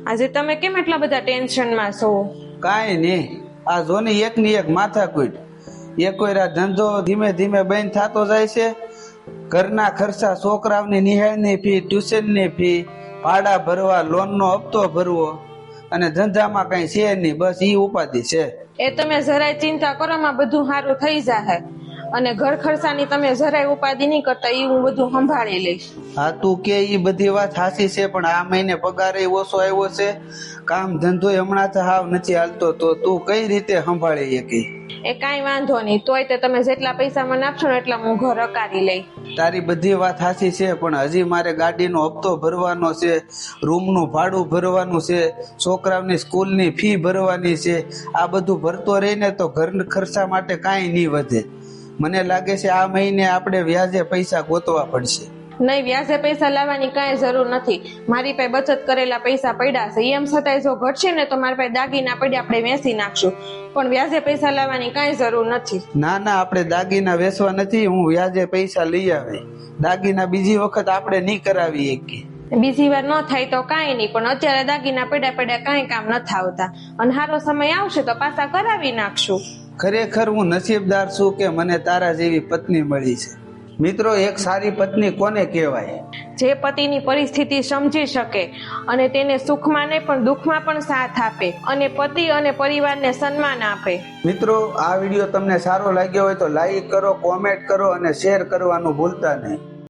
આજે તમે કેમ એટલા બધા ટેન્શનમાં છો? કાંઈ નહીં, આ જોની એકની એક માથાકૂટ. એકોયરા ધંધો ધીમે ધીમે બંધ થતો જાય છે. ઘરના ખર્ચા, છોકરાઓની નિહાળની ફી, ટ્યુશનની ફી, ભાડા ભરવા, લોનનો હપ્તો ભરવો, અને ધંધામાં કઈ છે નહીં, બસ ઈ ઉપાધિ છે. એ તમે જરાય ચિંતા કરો, માં બધું સારું થઈ જાહે. અને ઘર ખર્ચાની તમે જરાય ઉપાધિ નહીં કરતા, ઈ હું બધું સંભાળી લઈશ. હા, તું કે ઈ બધી વાત સાચી છે, પણ આ મહિને પગાર ઓછો આવ્યો છે, કામ ધંધો હમણાં તો હાવ નથી હાલતો, તો તું કઈ રીતે સંભાળી શકી? એ કાંઈ વાંધો નહીં, તોય તે તમે જેટલા પૈસા મને આપશો ને એટલા હું ઘર અકારી લઈ. તારી બધી વાત સાચી છે, પણ હજી મારે ગાડીનો હપ્તો ભરવાનો છે, રૂમનું ભાડું ભરવાનું છે, છોકરાઓની સ્કૂલની ફી ભરવાની છે. આ બધું ભરતો રહીને તો ઘર ખર્ચા માટે કાંઈ નહીં વધે. મને લાગે છે આ મહિને આપણે વ્યાજે પૈસા ગોતવા પડશે. નહીં, વ્યાજે પૈસા લાવવાની કાંઈ જરૂર નથી. મારી પાસે બચત કરેલા પૈસા પડ્યા છે. એમ છતાંય જો ઘટશે ને તો મારી પાસે દાગીના પડ્યા, આપણે વેચી નાખશું. પણ વ્યાજે પૈસા લાવવાની કાંઈ જરૂર નથી. ના ના, આપણે દાગીના વેચવા નથી, હું વ્યાજે પૈસા લઈ આવે. દાગીના બીજી વખત આપણે નહીં કરાવી શકીએ. બીજી વાર ન થાય તો કાંઈ નહીં, પણ અત્યારે દાગીના પડ્યા પડ્યા કાંઈ કામ નથી આવતા. અને સારો સમય આવશે તો પાછા કરાવી નાખશું. ખરેખર હું નસીબદાર છું કે મને તારા જેવી પત્ની મળી છે. મિત્રો, એક સારી પત્ની કોને કહેવાય? જે પતિની પરિસ્થિતિ સમજી શકે અને તેને સુખમાં નહીં પણ દુઃખમાં પણ સાથ આપે, અને પતિ અને પરિવારને સન્માન આપે. મિત્રો, આ વિડીયો તમને સારો લાગ્યો હોય તો લાઈક કરો, કોમેન્ટ કરો અને શેર કરવાનું ભૂલતા નહીં.